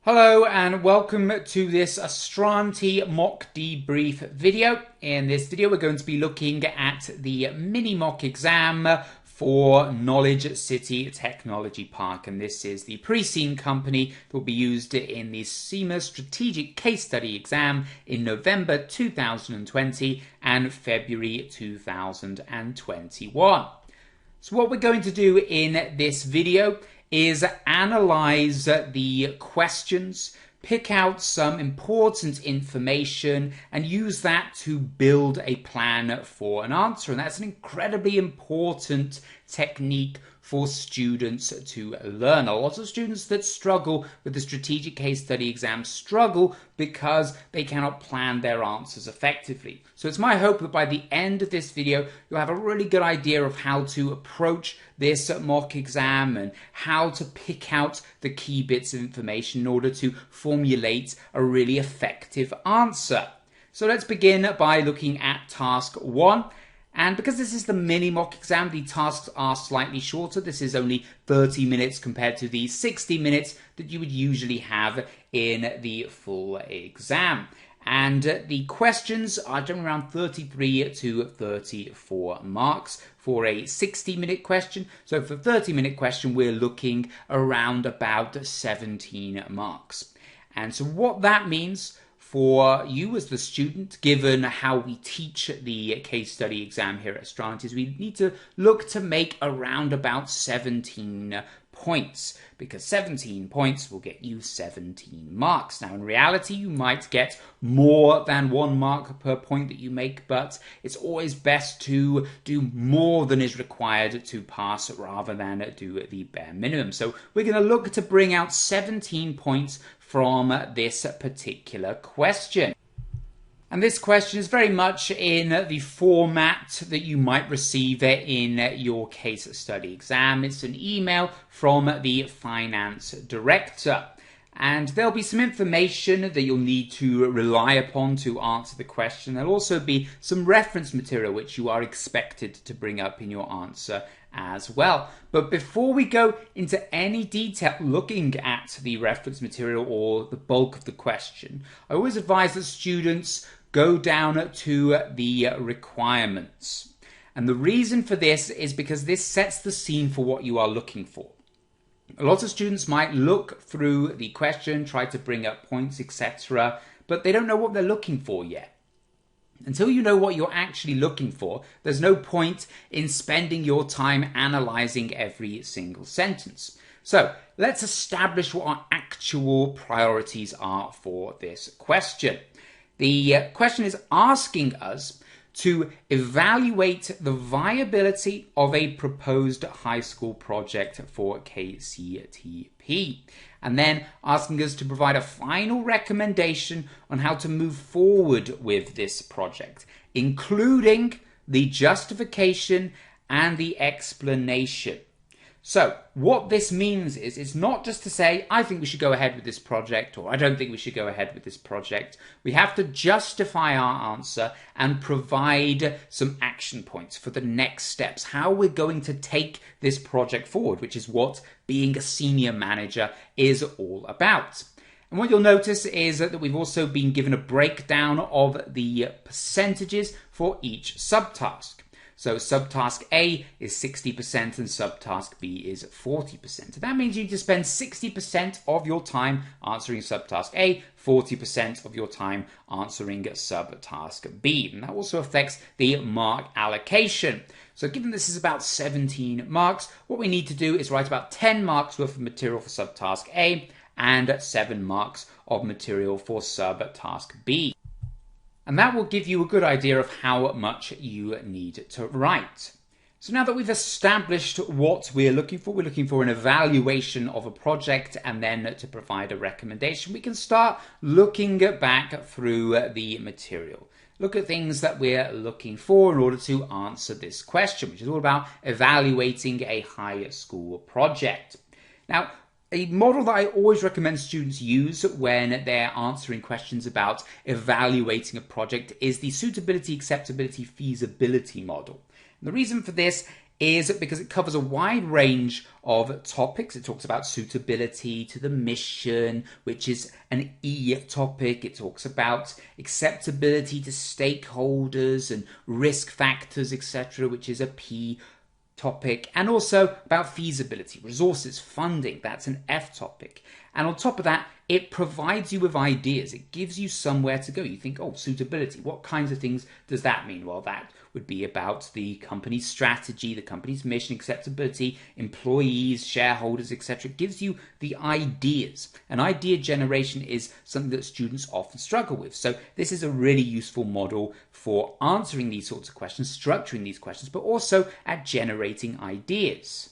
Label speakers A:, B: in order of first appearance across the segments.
A: Hello and welcome to this Astranti mock debrief video. In this video we're going to be looking at the mini mock exam for Knowledge City Technology Park, and this is the pre-seen company that will be used in the CIMA Strategic Case Study exam in November 2020 and February 2021. So what we're going to do in this video is analyze the questions, pick out some important information, and use that to build a plan for an answer. And that's an incredibly important technique for students to learn. A lot of students that struggle with the strategic case study exam struggle because they cannot plan their answers effectively. So it's my hope that by the end of this video, you'll have a really good idea of how to approach this mock exam and how to pick out the key bits of information in order to formulate a really effective answer. So let's begin by looking at task 1. And because this is the mini mock exam, the tasks are slightly shorter. This is only 30 minutes compared to the 60 minutes that you would usually have in the full exam. And the questions are generally around 33 to 34 marks for a 60-minute question. So for a 30-minute question, we're looking around about 17 marks. And so what that means for you as the student, given how we teach the case study exam here at Astranti, is we need to look to make around about 17 points, because 17 points will get you 17 marks. Now, in reality, you might get more than 1 mark per point that you make, but it's always best to do more than is required to pass rather than do the bare minimum. So we're going to look to bring out 17 points from this particular question. And this question is very much in the format that you might receive in your case study exam. It's an email from the finance director. And there'll be some information that you'll need to rely upon to answer the question. There'll also be some reference material which you are expected to bring up in your answer as well. But before we go into any detail looking at the reference material or the bulk of the question, I always advise that students go down to the requirements. And the reason for this is because this sets the scene for what you are looking for. A lot of students might look through the question, try to bring up points, etc., but they don't know what they're looking for yet. Until you know what you're actually looking for, there's no point in spending your time analyzing every single sentence. So let's establish what our actual priorities are for this question. The question is asking us to evaluate the viability of a proposed high school project for KCTP, and then asking us to provide a final recommendation on how to move forward with this project, including the justification and the explanation. So what this means is it's not just to say, I think we should go ahead with this project, or I don't think we should go ahead with this project. We have to justify our answer and provide some action points for the next steps, how we're going to take this project forward, which is what being a senior manager is all about. And what you'll notice is that we've also been given a breakdown of the percentages for each subtask. So subtask A is 60% and subtask B is 40%. That means you need to spend 60% of your time answering subtask A, 40% of your time answering subtask B. And that also affects the mark allocation. So given this is about 17 marks, what we need to do is write about 10 marks worth of material for subtask A and 7 marks of material for subtask B. And that will give you a good idea of how much you need to write. So now that we've established what we're looking for an evaluation of a project and then to provide a recommendation, we can start looking back through the material. Look at things that we're looking for in order to answer this question, which is all about evaluating a high school project. Now, a model that I always recommend students use when they're answering questions about evaluating a project is the suitability, acceptability, feasibility model. And the reason for this is because it covers a wide range of topics. It talks about suitability to the mission, which is an E topic. It talks about acceptability to stakeholders and risk factors, etc., which is a P topic, and also about feasibility, resources, funding, that's an F topic. And on top of that, it provides you with ideas. It gives you somewhere to go. You think, oh, suitability, what kinds of things does that mean? Well, that would be about the company's strategy, the company's mission, acceptability, employees, shareholders, etc. It gives you the ideas. And idea generation is something that students often struggle with. So this is a really useful model for answering these sorts of questions, structuring these questions, but also at generating ideas.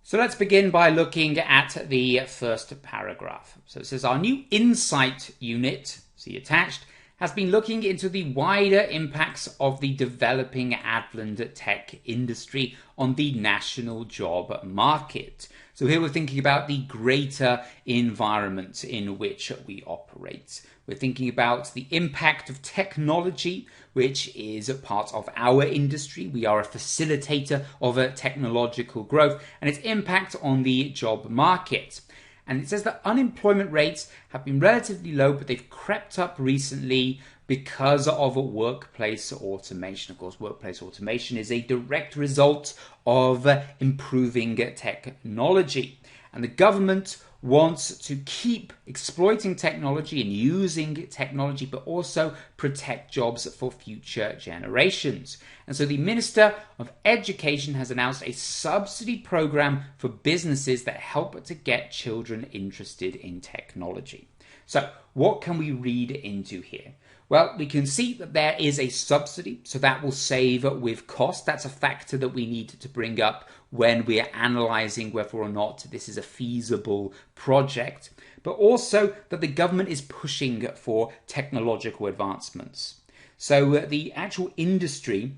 A: So let's begin by looking at the first paragraph. So it says, our new insight unit, see attached, has been looking into the wider impacts of the developing Adland tech industry on the national job market. So here we're thinking about the greater environment in which we operate. We're thinking about the impact of technology, which is a part of our industry. We are a facilitator of a technological growth and its impact on the job market. And it says that unemployment rates have been relatively low, but they've crept up recently because of workplace automation. Of course, workplace automation is a direct result of improving technology. And the government wants to keep exploiting technology and using technology, but also protect jobs for future generations. And so the Minister of Education has announced a subsidy program for businesses that help to get children interested in technology. So what can we read into here? Well, we can see that there is a subsidy, so that will save with cost. That's a factor that we need to bring up when we are analysing whether or not this is a feasible project, but also that the government is pushing for technological advancements. So the actual industry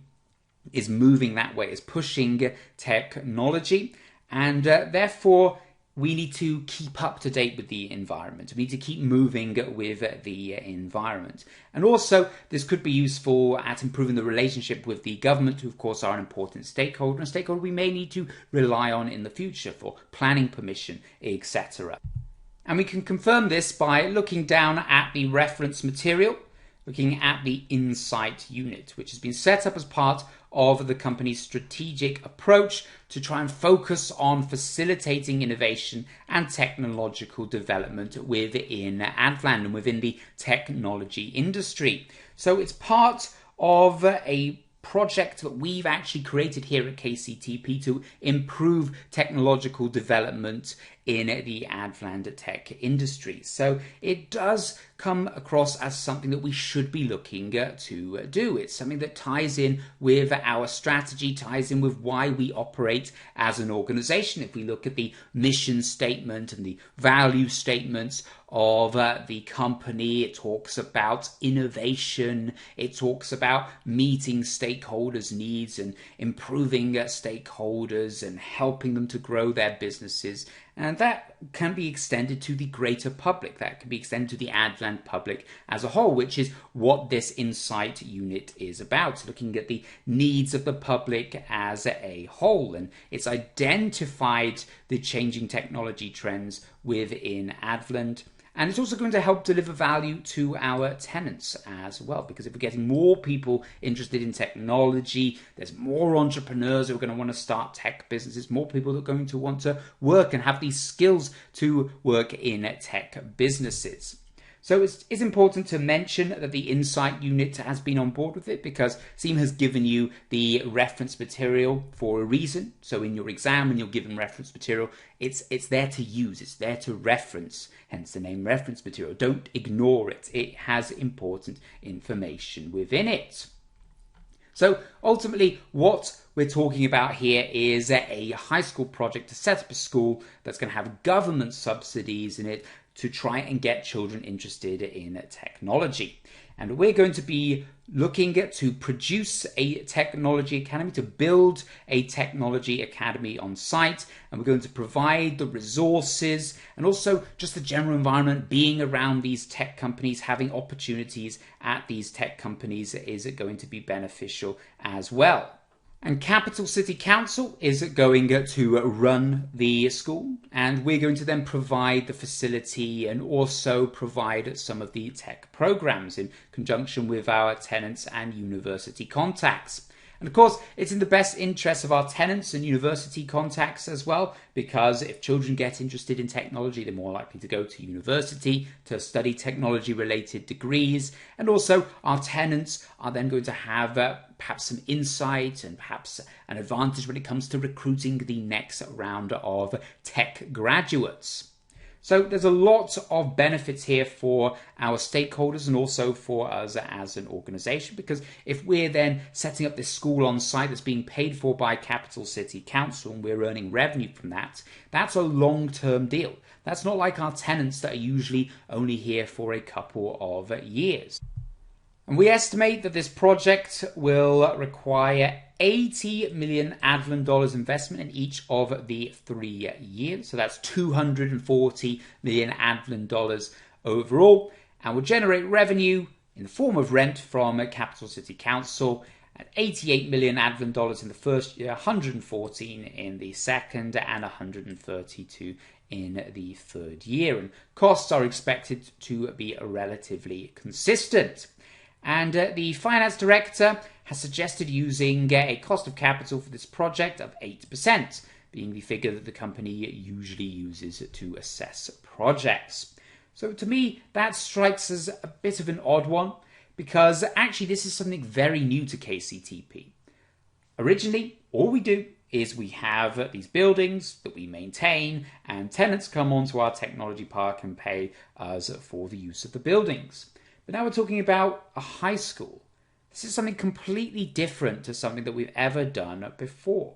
A: is moving that way, is pushing technology, and therefore we need to keep up to date with the environment. We need to keep moving with the environment. And also, this could be useful at improving the relationship with the government, who of course are an important stakeholder, and stakeholder we may need to rely on in the future for planning permission, etc. And we can confirm this by looking down at the reference material, looking at the Insight unit, which has been set up as part of the company's strategic approach to try and focus on facilitating innovation and technological development within Adland and within the technology industry. So it's part of a project that we've actually created here at KCTP to improve technological development in the Adland tech industry. So it does come across as something that we should be looking to do. It's something that ties in with our strategy, ties in with why we operate as an organization. If we look at the mission statement and the value statements of the company, it talks about innovation, it talks about meeting stakeholders' needs and improving stakeholders and helping them to grow their businesses. And that can be extended to the greater public. That can be extended to the Adland public as a whole, which is what this Insight unit is about, looking at the needs of the public as a whole. And it's identified the changing technology trends within Adland. And it's also going to help deliver value to our tenants as well, because if we're getting more people interested in technology, there's more entrepreneurs who are going to want to start tech businesses, more people that are going to want to work and have these skills to work in tech businesses. So it's important to mention that the Insight unit has been on board with it because CIMA has given you the reference material for a reason. So in your exam, when you're given reference material, it's there to use, it's there to reference, hence the name reference material. Don't ignore it. It has important information within it. So ultimately, what we're talking about here is a high school project to set up a school that's going to have government subsidies in it to try and get children interested in technology. And we're going to be looking to produce a technology academy, to build a technology academy on site, and we're going to provide the resources and also just the general environment. Being around these tech companies, having opportunities at these tech companies is going to be beneficial as well. And Capital City Council is going to run the school, and we're going to then provide the facility and also provide some of the tech programs in conjunction with our tenants and university contacts. And of course, it's in the best interest of our tenants and university contacts as well, because if children get interested in technology, they're more likely to go to university to study technology-related degrees. And also, our tenants are then going to have perhaps some insight and perhaps an advantage when it comes to recruiting the next round of tech graduates. So there's a lot of benefits here for our stakeholders and also for us as an organisation, because if we're then setting up this school on site that's being paid for by Capital City Council and we're earning revenue from that, that's a long-term deal. That's not like our tenants that are usually only here for a couple of years. And we estimate that this project will require 80 million Advent dollars investment in each of the 3 years. So that's 240 million Advent dollars overall, and will generate revenue in the form of rent from Capital City Council at 88 million Advent dollars in the first year, 114 in the second, and 132 in the third year. And costs are expected to be relatively consistent. And the finance director has suggested using a cost of capital for this project of 8%, being the figure that the company usually uses to assess projects. So to me, that strikes as a bit of an odd one, because actually this is something very new to KCTP. Originally, all we do is we have these buildings that we maintain, and tenants come onto our technology park and pay us for the use of the buildings. But now we're talking about a high school. This is something completely different to something that we've ever done before.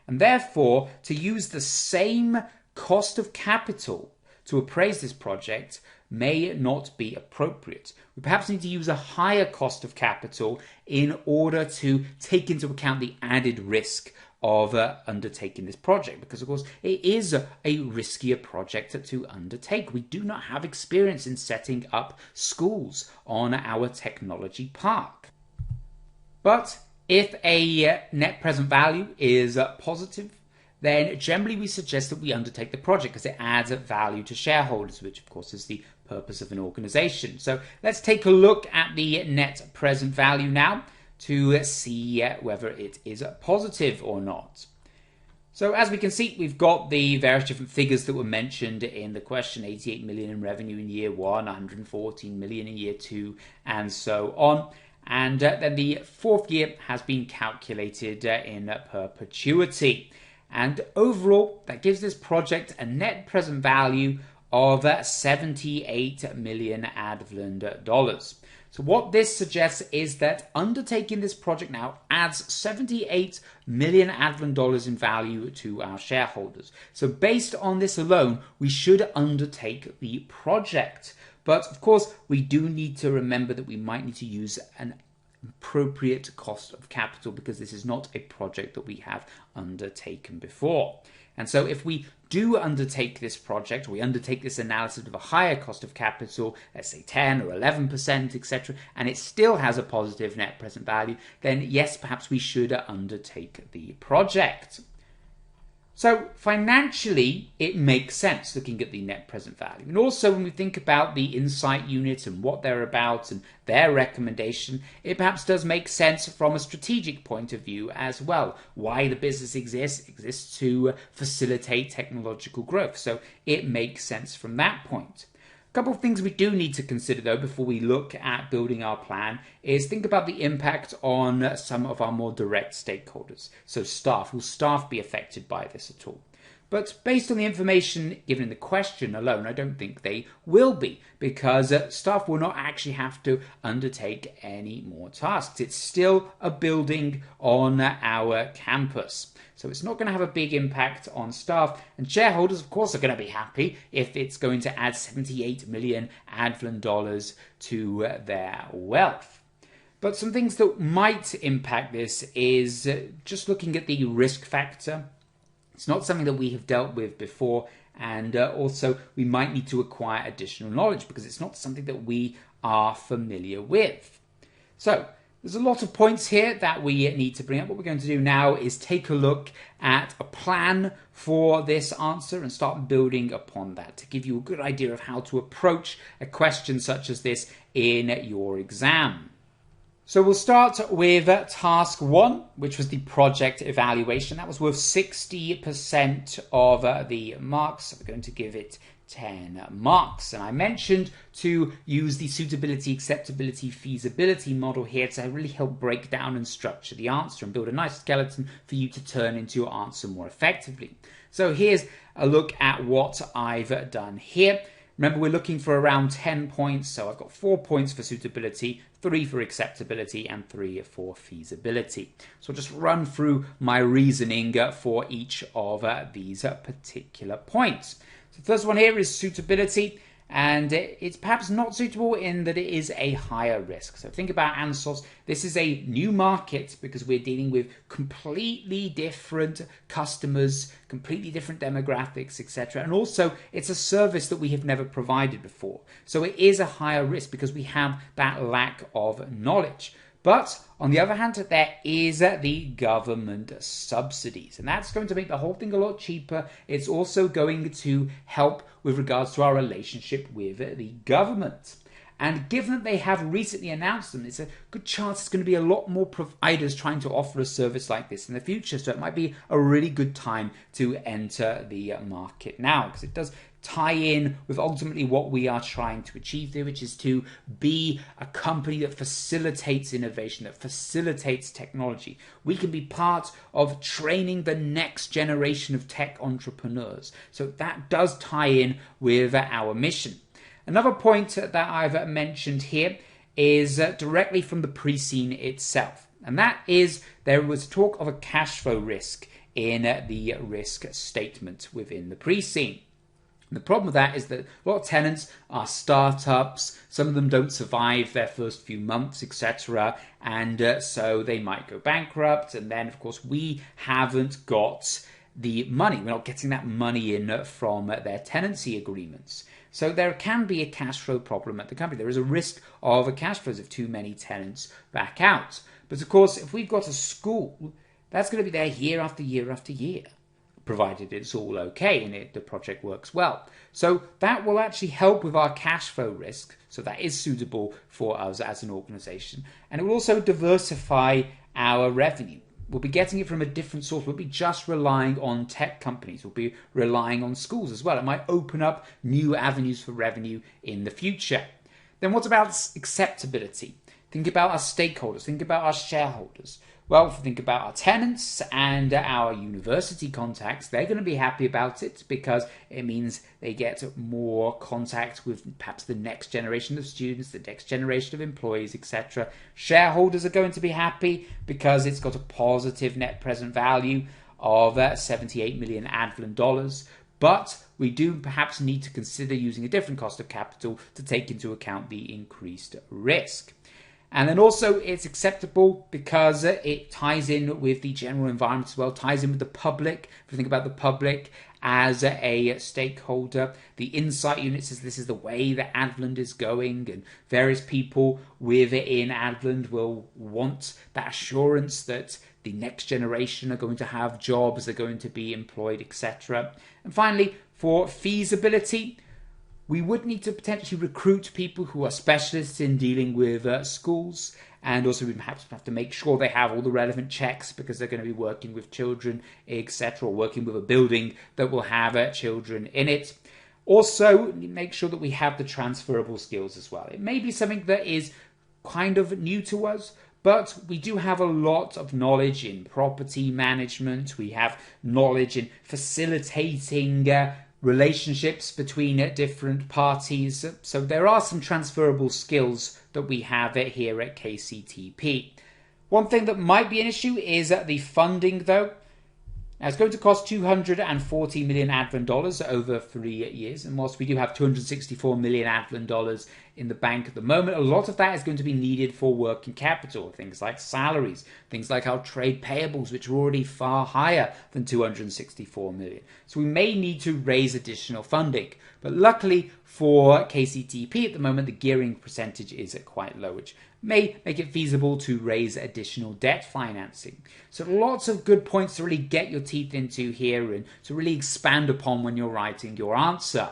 A: And therefore, to use the same cost of capital to appraise this project may not be appropriate. We perhaps need to use a higher cost of capital in order to take into account the added risk of undertaking this project, because of course it is a riskier project to undertake. We do not have experience in setting up schools on our technology park. But if a net present value is positive, then generally we suggest that we undertake the project because it adds value to shareholders, which of course is the purpose of an organization. So let's take a look at the net present value now to see whether it is positive or not. So as we can see, we've got the various different figures that were mentioned in the question: 88 million in revenue in year 1, 114 million in year 2, and so on. And then the fourth year has been calculated in perpetuity. And overall, that gives this project a net present value of 78 million Advent dollars. So what this suggests is that undertaking this project now adds 78 million Advent dollars in value to our shareholders. So based on this alone, we should undertake the project. But of course, we do need to remember that we might need to use an appropriate cost of capital, because this is not a project that we have undertaken before. And so if we do undertake this project, or we undertake this analysis with a higher cost of capital, let's say 10 or 11%, etc., and it still has a positive net present value, then yes, perhaps we should undertake the project. So financially, it makes sense looking at the net present value. And also when we think about the insight unit and what they're about and their recommendation, it perhaps does make sense from a strategic point of view as well. Why the business exists to facilitate technological growth. So it makes sense from that point. A couple of things we do need to consider though before we look at building our plan is think about the impact on some of our more direct stakeholders. So staff, will staff be affected by this at all? But based on the information given in the question alone, I don't think they will be, because staff will not actually have to undertake any more tasks. It's still a building on our campus. So it's not going to have a big impact on staff, and shareholders, of course, are going to be happy if it's going to add 78 million Advent dollars to their wealth. But some things that might impact this is just looking at the risk factor. It's not something that we have dealt with before, and also we might need to acquire additional knowledge because it's not something that we are familiar with. So There's a lot of points here that we need to bring up. What we're going to do now is take a look at a plan for this answer and start building upon that to give you a good idea of how to approach a question such as this in your exam. So we'll start with task 1, which was the project evaluation. That was worth 60% of the marks. So we're going to give it 10 marks. And I mentioned to use the suitability, acceptability, feasibility model here to really help break down and structure the answer and build a nice skeleton for you to turn into your answer more effectively. So here's a look at what I've done here. Remember, we're looking for around 10 points, so I've got 4 points for suitability, 3 for acceptability, and 3 for feasibility. So I'll just run through my reasoning for each of these particular points. So the first one here is suitability, and it's perhaps not suitable in that it is a higher risk. So think about ANSOS. This is a new market because we're dealing with completely different customers, completely different demographics, etc. And also, it's a service that we have never provided before. So it is a higher risk because we have that lack of knowledge. But on the other hand, there is the government subsidies, and that's going to make the whole thing a lot cheaper. It's also going to help with regards to our relationship with the government. And given that they have recently announced them, it's a good chance there's going to be a lot more providers trying to offer a service like this in the future. So it might be a really good time to enter the market now, because it does tie in with ultimately what we are trying to achieve there, which is to be a company that facilitates innovation, that facilitates technology. We can be part of training the next generation of tech entrepreneurs. So that does tie in with our mission. Another point that I've mentioned here is directly from the pre-scene itself, and that is there was talk of a cash flow risk in the risk statement within the pre-scene. The problem with that is that a lot of tenants are startups, some of them don't survive their first few months, etc., and so they might go bankrupt, and then of course we haven't got the money. We're not getting that money in from their tenancy agreements. So there can be a cash flow problem at the company. There is a risk of a cash flows if too many tenants back out. But of course, if we've got a school, that's going to be there year after year after year, provided it's all okay and the project works well. So that will actually help with our cash flow risk. So that is suitable for us as an organization. And it will also diversify our revenue. We'll be getting it from a different source. We'll be just relying on tech companies. We'll be relying on schools as well. It might open up new avenues for revenue in the future. Then what about acceptability? Think about our stakeholders. Think about our shareholders. Well, think about our tenants and our university contacts. They're going to be happy about it because it means they get more contact with perhaps the next generation of students, the next generation of employees, etc. Shareholders are going to be happy because it's got a positive net present value of 78 million Advent dollars. But we do perhaps need to consider using a different cost of capital to take into account the increased risk. And then also it's acceptable because it ties in with the general environment as well, ties in with the public. If you think about the public as a stakeholder, the insight unit says this is the way that Advent is going, and various people within Advent will want that assurance that the next generation are going to have jobs, they're going to be employed, etc. And finally, for feasibility, we would need to potentially recruit people who are specialists in dealing with schools, and also we perhaps have to make sure they have all the relevant checks because they're going to be working with children, etc., or working with a building that will have children in it. Also, make sure that we have the transferable skills as well. It may be something that is kind of new to us, but we do have a lot of knowledge in property management. We have knowledge in facilitating relationships between different parties. So there are some transferable skills that we have here at KCTP. One thing that might be an issue is the funding, though. Now, it's going to cost 240 million Advent dollars over 3 years, and whilst we do have 264 million Advent dollars in the bank at the moment, a lot of that is going to be needed for working capital, things like salaries, things like our trade payables, which are already far higher than 264 million. So we may need to raise additional funding. But luckily for KCTP at the moment, the gearing percentage is quite low, which may make it feasible to raise additional debt financing. So lots of good points to really get your teeth into here and to really expand upon when you're writing your answer.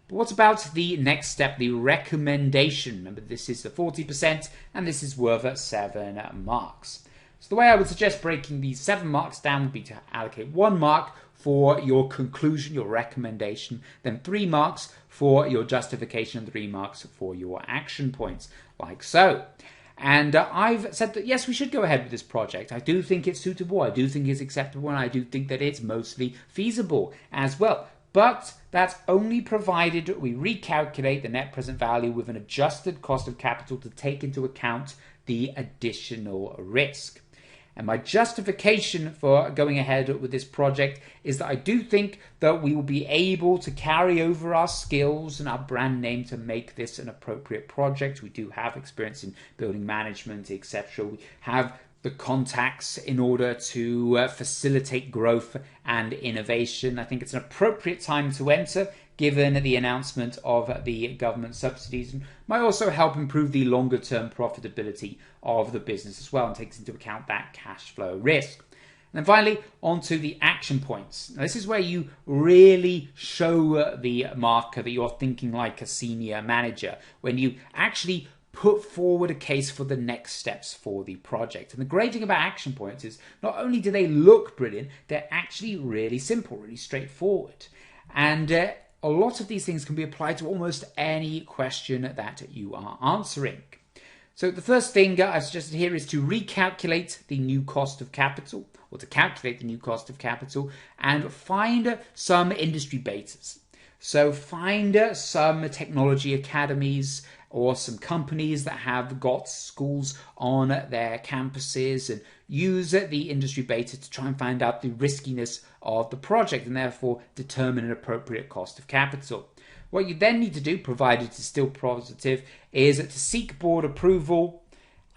A: But what about the next step, the recommendation? Remember, this is the 40% and this is worth 7 marks. So the way I would suggest breaking these 7 marks down would be to allocate 1 mark for your conclusion, your recommendation, then 3 marks for your justification and 3 marks for your action points, like so. And I've said that, yes, we should go ahead with this project. I do think it's suitable, I do think it's acceptable, and I do think that it's mostly feasible as well. But that's only provided we recalculate the net present value with an adjusted cost of capital to take into account the additional risk. And my justification for going ahead with this project is that I do think that we will be able to carry over our skills and our brand name to make this an appropriate project. We do have experience in building management, etc. We have the contacts in order to facilitate growth and innovation. I think it's an appropriate time to enter, given the announcement of the government subsidies, and might also help improve the longer term profitability of the business as well, and takes into account that cash flow risk. And then finally, on to the action points. Now, this is where you really show the marker that you're thinking like a senior manager, when you actually put forward a case for the next steps for the project. And the great thing about action points is not only do they look brilliant, they're actually really simple, really straightforward. And a lot of these things can be applied to almost any question that you are answering. So the first thing I suggested here is to recalculate the new cost of capital, or to calculate the new cost of capital, and find some industry betas. So find some technology academies or some companies that have got schools on their campuses, and use the industry beta to try and find out the riskiness of the project and therefore determine an appropriate cost of capital. What you then need to do, provided it's still positive, is to seek board approval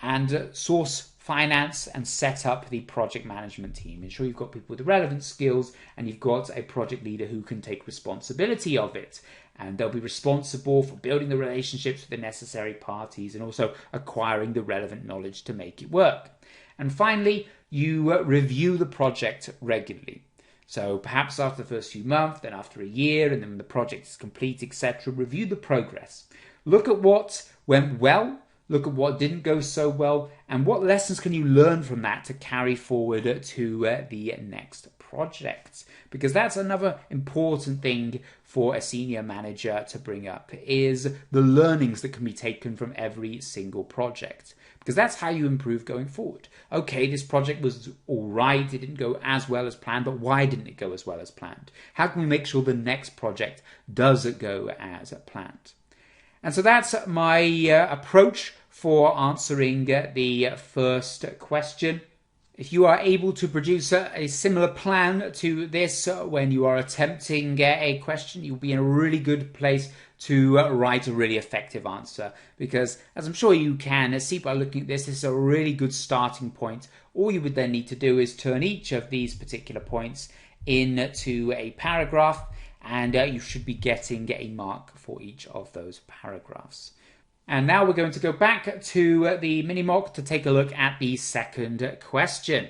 A: and source finance and set up the project management team. Ensure you've got people with the relevant skills and you've got a project leader who can take responsibility of it. And they'll be responsible for building the relationships with the necessary parties and also acquiring the relevant knowledge to make it work. And finally, you review the project regularly. So perhaps after the first few months, then after a year, and then when the project is complete, etc., review the progress. Look at what went well, look at what didn't go so well, and what lessons can you learn from that to carry forward to the next project. Because that's another important thing for a senior manager to bring up, is the learnings that can be taken from every single project. Because that's how you improve going forward. Okay, this project was all right, it didn't go as well as planned, but why didn't it go as well as planned? How can we make sure the next project does go as planned? And so that's my approach for answering the first question. If you are able to produce a similar plan to this when you are attempting a question, you'll be in a really good place to write a really effective answer. Because, as I'm sure you can see by looking at this, this is a really good starting point. All you would then need to do is turn each of these particular points into a paragraph, and you should be getting a mark for each of those paragraphs. And now we're going to go back to the mini-mock to take a look at the second question.